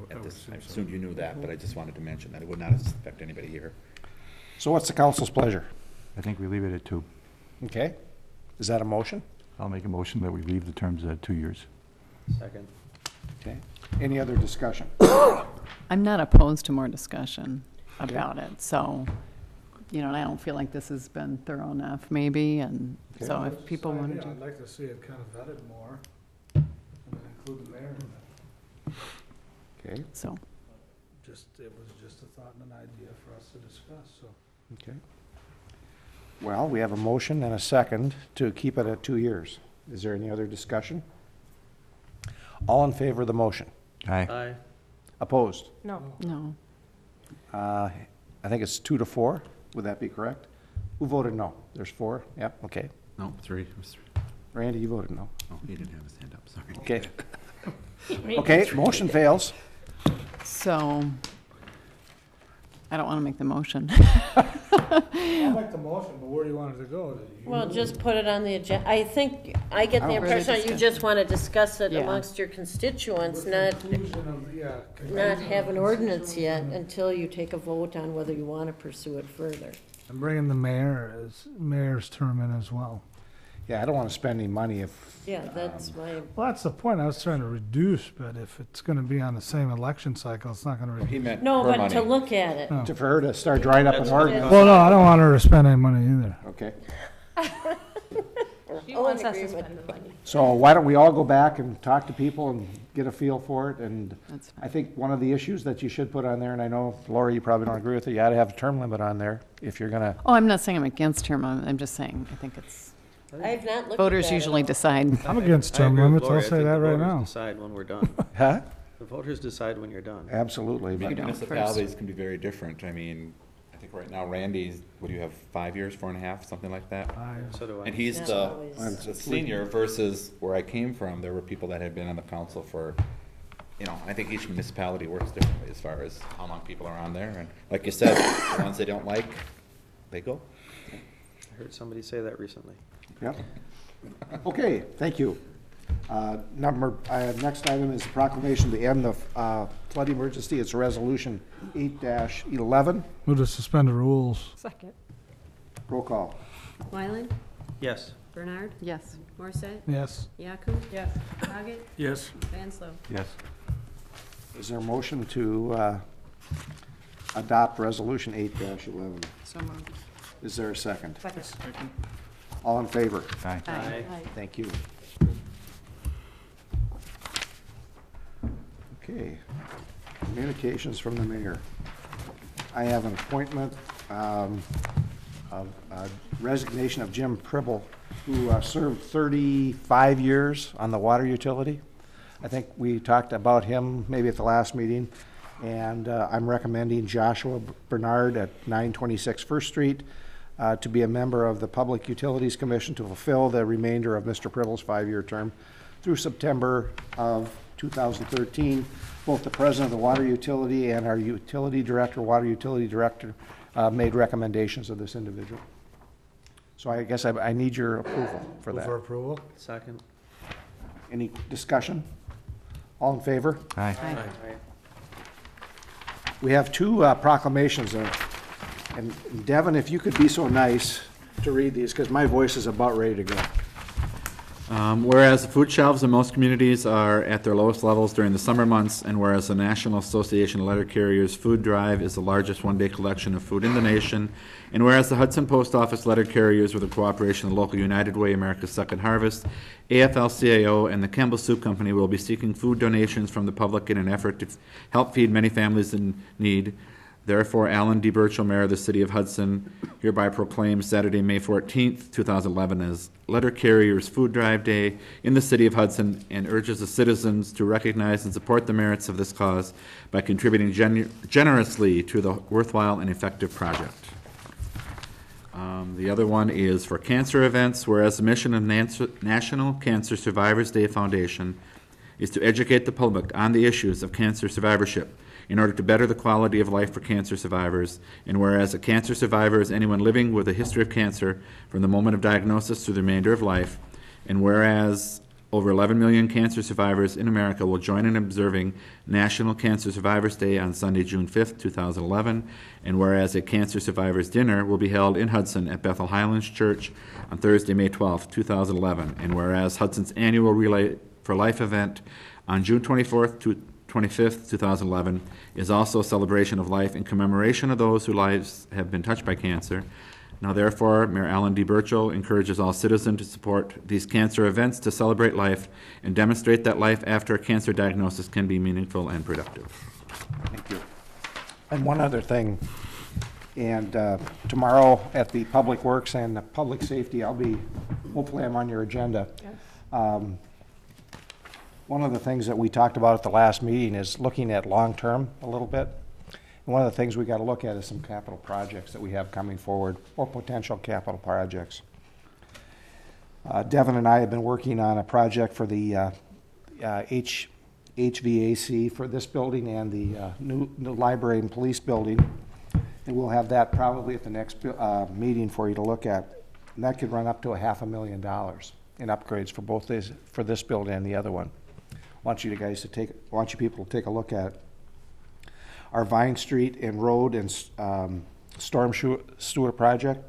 at this time. Assumed you knew that, but I just wanted to mention that it would not affect anybody here. So what's the council's pleasure? I think we leave it at 2. Okay. Is that a motion? I'll make a motion that we leave the terms at 2 years. Second. Okay. Any other discussion? I'm not opposed to more discussion about it, so, you know, and I don't feel like this has been thorough enough, maybe, and so if people want to. I'd like to see it kind of vetted more, and then include the mayor in it. Okay. So. It was just a thought and an idea for us to discuss, so. Okay. Well, we have a motion and a second to keep it at 2 years. Is there any other discussion? All in favor of the motion? Aye. Aye. Opposed? No. No. I think it's 2 to 4. Would that be correct? Who voted no? There's 4? Yep, okay. No, 3. It was 3. Randy, you voted no. Oh, he didn't have his hand up, sorry. Okay. Okay, motion fails. So, I don't want to make the motion. I'll make the motion, but where do you want it to go? Well, just put it on the agenda. I think, I get the impression you just want to discuss it amongst your constituents, not have an ordinance yet until you take a vote on whether you want to pursue it further. I'm bringing the mayor's term in as well. Yeah, I don't want to spend any money if. Yeah, that's my. Well, that's the point. I was trying to reduce, but if it's going to be on the same election cycle, it's not going to reduce. He meant No, her but money. to look at it. For her to start drying up an ordinance. Well, no, I don't want her to spend any money either. Okay. She wants us to spend the money. So why don't we all go back and talk to people and get a feel for it? And That's fine. I think one of the issues that you should put on there, and I know, Laura, you probably don't agree with it, you ought to have a term limit on there if you're going to. Oh, I'm not saying I'm against term, I'm just saying, I think it's, I've not looked at voters that usually at all. decide. I'm against I term agree with limits. Lori. I'll I say think that the right voters now. decide when we're done. Huh? The voters decide when you're done. Absolutely. I mean, But don't municipalities can be very different. I mean, I think right now Randy's, what do you have, 5 years, 4.5, something like that? So do I. And he's Not the always. senior versus where I came from, there were people that had been on the council for, you know, I think each municipality works differently as far as how long people are on there. And like you said, the ones they don't like, they go. I heard somebody say that recently. Yep. Okay, thank you. Next item is proclamation to end the flood emergency. It's resolution 8-11. Move to suspend the rules. Second. Roll call. Wyland? Yes. Bernard? Yes. Morset? Yes. Yaku? Yes. Haggett? Yes. Vanslo? Yes. Is there a motion to adopt resolution 8-11? So moved. Is there a second? Second. All in favor? Aye. Aye. Thank you. Okay, communications from the mayor. I have an appointment of resignation of Jim Pribble, who served 35 years on the water utility. I think we talked about him maybe at the last meeting, and I'm recommending Joshua Bernard at 926 First Street. to be a member of the Public Utilities Commission to fulfill the remainder of Mr. Pribble's 5-year term through September of 2013. Both the president of the water utility and our water utility director, made recommendations of this individual. So I guess I need your approval for Move that. for approval. Second. Any discussion? All in favor? Aye. We have two proclamations, and Devin, if you could be so nice to read these, because my voice is about ready to go. Whereas the food shelves in most communities are at their lowest levels during the summer months, and whereas the National Association of Letter Carriers Food Drive is the largest one-day collection of food in the nation, and whereas the Hudson Post Office Letter Carriers, with the cooperation of the local United Way, America's Second Harvest, AFL-CIO, and the Campbell Soup Company will be seeking food donations from the public in an effort to help feed many families in need. Therefore, Alan D. Burchell, Mayor of the City of Hudson, hereby proclaims Saturday, May 14th, 2011 as Letter Carriers Food Drive Day in the City of Hudson, and urges the citizens to recognize and support the merits of this cause by contributing generously to the worthwhile and effective project. The other one is for cancer events, whereas the mission of National Cancer Survivors Day Foundation is to educate the public on the issues of cancer survivorship in order to better the quality of life for cancer survivors, and whereas a cancer survivor is anyone living with a history of cancer from the moment of diagnosis through the remainder of life, and whereas over 11 million cancer survivors in America will join in observing National Cancer Survivors Day on Sunday, June 5th, 2011, and whereas a Cancer Survivors Dinner will be held in Hudson at Bethel Highlands Church on Thursday, May 12th, 2011, and whereas Hudson's annual Relay for Life event on June 24th to 25th, 2011, is also a celebration of life in commemoration of those whose lives have been touched by cancer. Now, therefore, Mayor Alan D. Burchell encourages all citizens to support these cancer events to celebrate life and demonstrate that life after a cancer diagnosis can be meaningful and productive. Thank you. And one other thing, and tomorrow at the Public Works and the Public Safety, hopefully I'm on your agenda. Yes. One of the things that we talked about at the last meeting is looking at long-term a little bit. And one of the things we got to look at is some capital projects that we have coming forward, or potential capital projects. Devin and I have been working on a project for the HVAC for this building and the new library and police building. And we'll have that probably at the next meeting for you to look at. And that could run up to $500,000 in upgrades for both this building and the other one. I want you people to take a look at our Vine Street and Road and Storm Sewer project.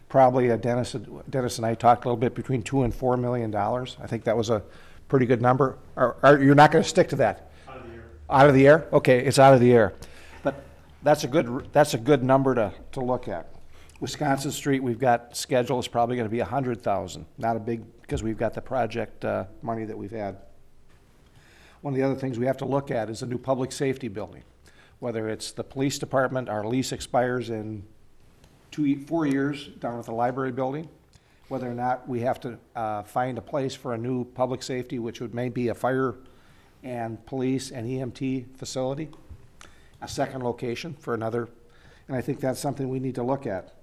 Probably Dennis and I talked a little bit between $2 and $4 million. I think that was a pretty good number. You're not going to stick to that? Out of the air. Out of the air? Okay, it's out of the air. But that's a good number to look at. Wisconsin Street, we've got schedule is probably going to be $100,000. Not a big, because we've got the project money that we've had. One of the other things we have to look at is a new public safety building. Whether it's the police department, our lease expires in 4 years down at the library building. Whether or not we have to find a place for a new public safety, which would maybe a fire and police and EMT facility. A second location for another. And I think that's something we need to look at.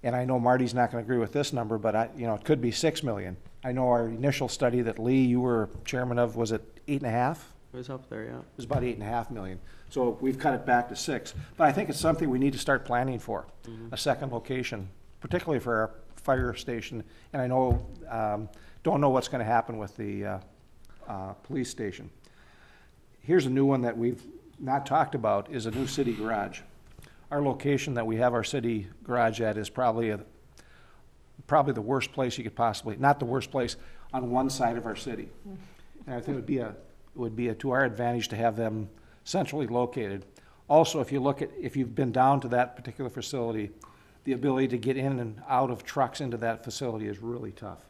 And I know Marty's not going to agree with this number, but it could be $6 million. I know our initial study that Lee, you were chairman of, was it 8.5? It was up there, yeah. It was about $8.5 million. So we've cut it back to 6. But I think it's something we need to start planning for, a second location, particularly for our fire station. And I know, don't know what's going to happen with the police station. Here's a new one that we've not talked about, is a new city garage. Our location that we have our city garage at is probably the worst place you could possibly, not the worst place, on one side of our city. And I think it would be to our advantage to have them centrally located. Also, if you've been down to that particular facility, the ability to get in and out of trucks into that facility is really tough.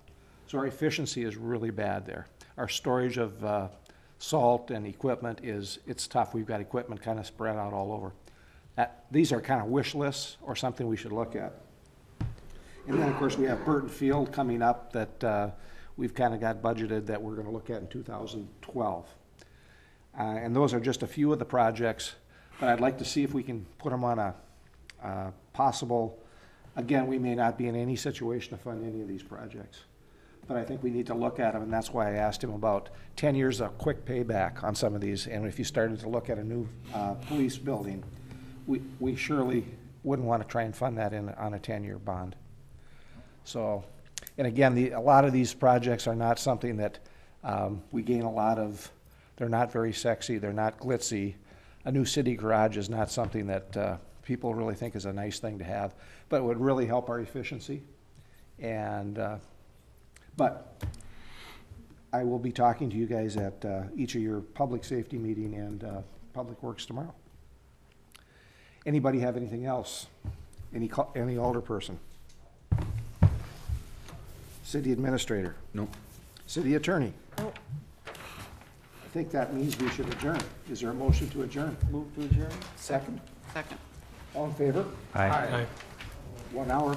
So our efficiency is really bad there. Our storage of salt and equipment it's tough. We've got equipment kind of spread out all over. These are kind of wish lists or something we should look at. And then, of course, we have Burton Field coming up that we've kind of got budgeted that we're going to look at in 2012. And those are just a few of the projects, but I'd like to see if we can put them on a possible Again, we may not be in any situation to fund any of these projects, but I think we need to look at them, and that's why I asked him about 10 years of quick payback on some of these. And if you started to look at a new police building, we surely wouldn't want to try and fund that on a 10-year bond. So, and again, a lot of these projects are not something that we gain a lot of. They're not very sexy. They're not glitzy. A new city garage is not something that people really think is a nice thing to have, but it would really help our efficiency. And but I will be talking to you guys at each of your public safety meeting and public works tomorrow. Anybody have anything else? Any alderperson? City administrator? Nope. City attorney? Nope. I think that means we should adjourn. Is there a motion to adjourn? Move to adjourn? Second? Second. All in favor? Aye. 1 hour.